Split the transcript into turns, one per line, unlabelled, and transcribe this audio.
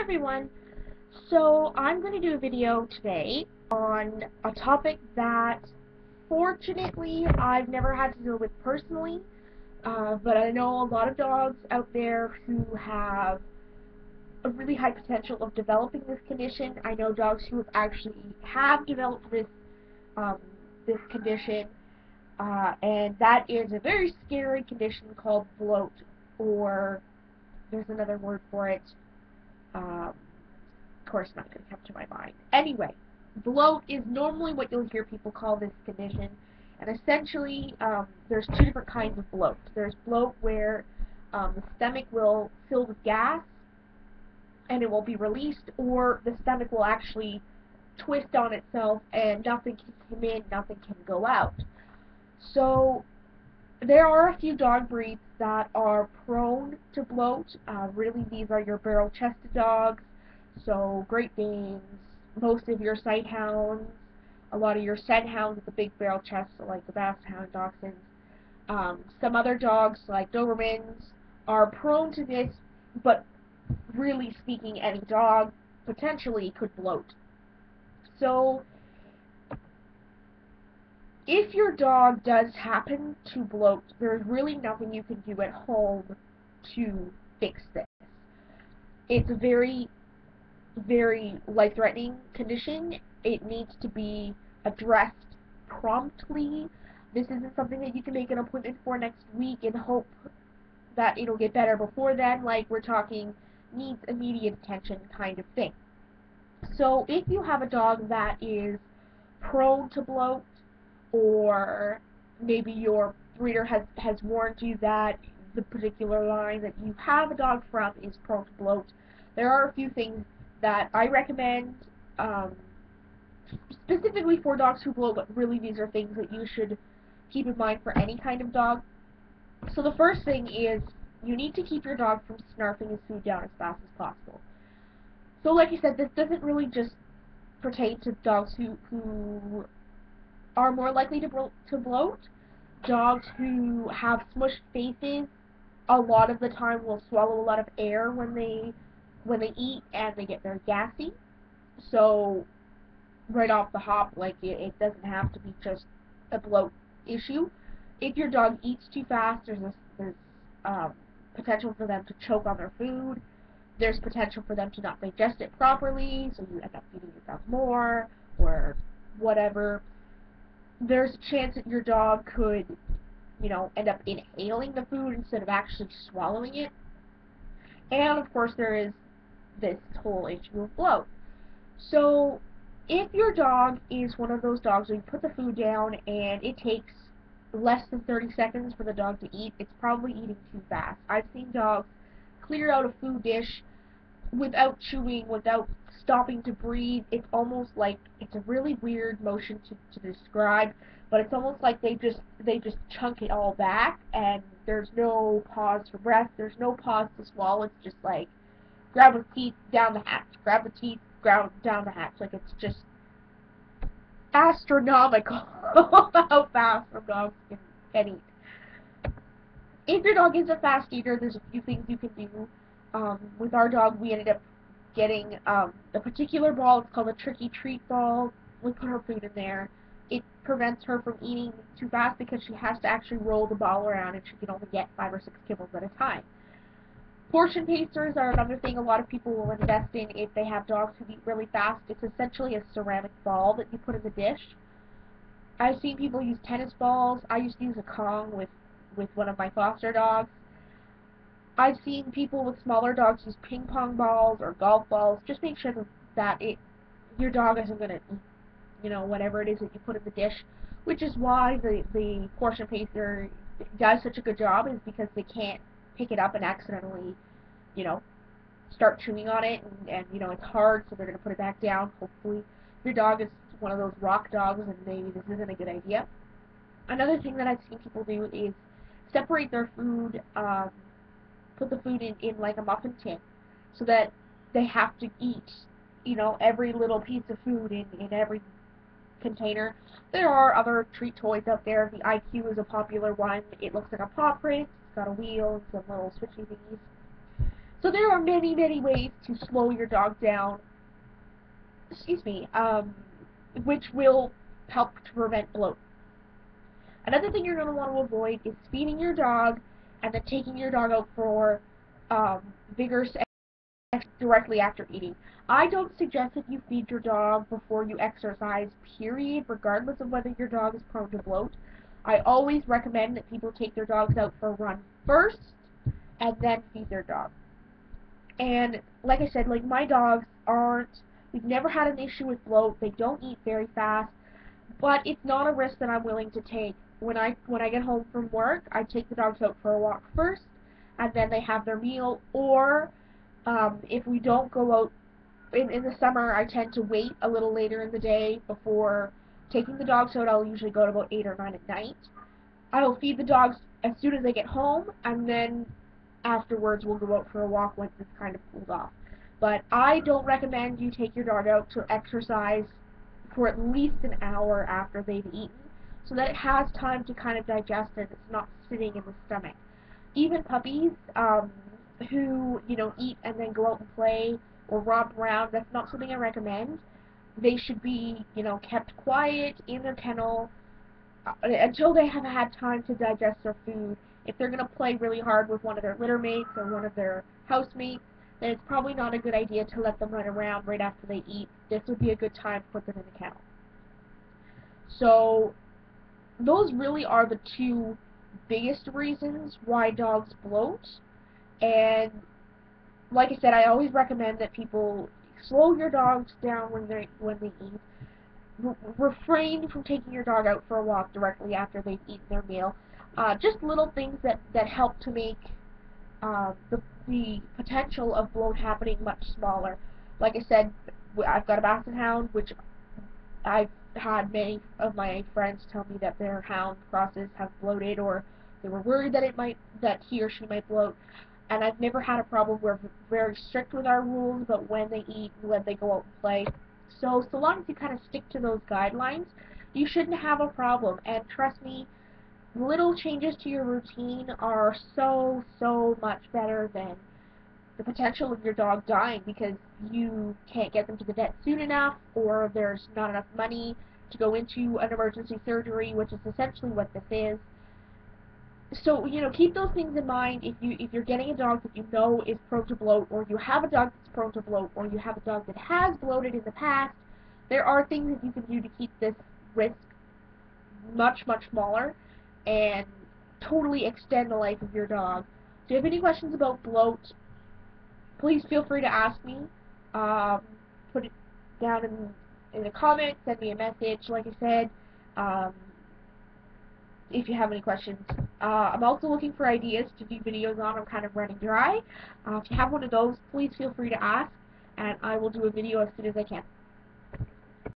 Everyone. So I'm going to do a video today on a topic that fortunately I've never had to deal with personally, but I know a lot of dogs out there who have a really high potential of developing this condition. I know dogs who have developed um, this condition, and that is a very scary condition called bloat, or there's another word for it. Um, of course, not going to come to my mind. Anyway, bloat is normally what you'll hear people call this condition, and essentially, there's two different kinds of bloat. There's bloat where the stomach will fill with gas and it will be released, or the stomach will actually twist on itself and nothing can come in, nothing can go out. So there are a few dog breeds that are prone to bloat. Really, these are your barrel-chested dogs, so Great Danes, most of your Sighthounds, a lot of your Scent Hounds with the big barrel chest, so like the Basset Hound, Dachshunds. Some other dogs, like Dobermans, are prone to this, but really speaking, any dog potentially could bloat. So if your dog does happen to bloat, there's really nothing you can do at home to fix this. It's a very, very life-threatening condition. It needs to be addressed promptly. This isn't something that you can make an appointment for next week and hope that it'll get better before then. Like, we're talking needs immediate attention kind of thing. So if you have a dog that is prone to bloat, or maybe your breeder has warned you that the particular line that you have a dog from is prone to bloat, there are a few things that I recommend, specifically for dogs who bloat, but really these are things that you should keep in mind for any kind of dog. So the first thing is you need to keep your dog from snarfing his food down as fast as possible. So like I said, this doesn't really just pertain to dogs who are more likely to bloat. Dogs who have smushed faces a lot of the time will swallow a lot of air when they eat, and they get very gassy. So right off the hop, like it doesn't have to be just a bloat issue. If your dog eats too fast, there's potential for them to choke on their food. There's potential for them to not digest it properly, so you end up feeding yourself more, or whatever. There's a chance that your dog could, end up inhaling the food instead of actually swallowing it. And, of course, there is this whole issue of bloat. So, if your dog is one of those dogs where you put the food down and it takes less than 30 seconds for the dog to eat, it's probably eating too fast. I've seen dogs clear out a food dish without chewing, without stopping to breathe. It's almost like, it's a really weird motion to describe, but it's almost like they just chunk it all back, and there's no pause for breath, there's no pause to swallow. It's just like, grab the teeth, down the hatch, grab the teeth, grab down the hatch. Like, it's just astronomical how fast some dogs can eat. If your dog is a fast eater, there's a few things you can do. With our dog, we ended up getting a particular ball. It's called a tricky treat ball. We put her food in there. It prevents her from eating too fast because she has to actually roll the ball around, and she can only get 5 or 6 kibbles at a time. Portion pacers are another thing a lot of people will invest in if they have dogs who eat really fast. It's essentially a ceramic ball that you put in the dish. I've seen people use tennis balls. I used to use a Kong with one of my foster dogs. I've seen people with smaller dogs use ping pong balls or golf balls. Just make sure that your dog isn't going to eat, whatever it is that you put in the dish, which is why the portion pacer does such a good job, is because they can't pick it up and accidentally, start chewing on it, and it's hard, so they're going to put it back down. Hopefully, if your dog is one of those rock dogs, and maybe this isn't a good idea. Another thing that I've seen people do is separate their food, put the food in like a muffin tin, so that they have to eat, every little piece of food in every container. There are other treat toys out there. The IQ is a popular one. It looks like a paw print. It's got a wheel and some little switchy thingies. So there are many, many ways to slow your dog down, excuse me, which will help to prevent bloat. Another thing you're going to want to avoid is feeding your dog and then taking your dog out for vigorous exercise directly after eating. I don't suggest that you feed your dog before you exercise, period, regardless of whether your dog is prone to bloat. I always recommend that people take their dogs out for a run first and then feed their dog. And like I said, like my dogs we've never had an issue with bloat. They don't eat very fast, but it's not a risk that I'm willing to take. When I get home from work, I take the dogs out for a walk first, and then they have their meal. Or if we don't go out in the summer, I tend to wait a little later in the day before taking the dogs out. I'll usually go at about 8 or 9 at night. I will feed the dogs as soon as they get home, and then afterwards we'll go out for a walk once it's kind of cooled off. But I don't recommend you take your dog out to exercise for at least an hour after they've eaten, so that it has time to kind of digest it. It's not sitting in the stomach. Even puppies who eat and then go out and play or romp around, that's not something I recommend. They should be kept quiet in their kennel until they have had time to digest their food. If they're going to play really hard with one of their litter mates or one of their housemates, then it's probably not a good idea to let them run around right after they eat. This would be a good time to put them in the kennel. So those really are the two biggest reasons why dogs bloat. And like I said, I always recommend that people slow your dogs down when they eat. Refrain from taking your dog out for a walk directly after they've eaten their meal. Just little things that help to make the potential of bloat happening much smaller. Like I said, I've got a Basset Hound, which I've had many of my friends tell me that their hound crosses have bloated, or they were worried that he or she might bloat. And I've never had a problem. We're very strict with our rules about when they eat and when they go out and play. So long as you kind of stick to those guidelines, you shouldn't have a problem. And trust me, little changes to your routine are so much better than the potential of your dog dying because you can't get them to the vet soon enough, or there's not enough money to go into an emergency surgery, which is essentially what this is. So, keep those things in mind if you're getting a dog that you know is prone to bloat, or you have a dog that's prone to bloat, or you have a dog that has bloated in the past. There are things that you can do to keep this risk much smaller and totally extend the life of your dog. So if you have any questions about bloat, please feel free to ask me. Put it down in the comments, send me a message, like I said. If you have any questions. I'm also looking for ideas to do videos on. I'm kind of running dry. If you have one of those, please feel free to ask, and I will do a video as soon as I can.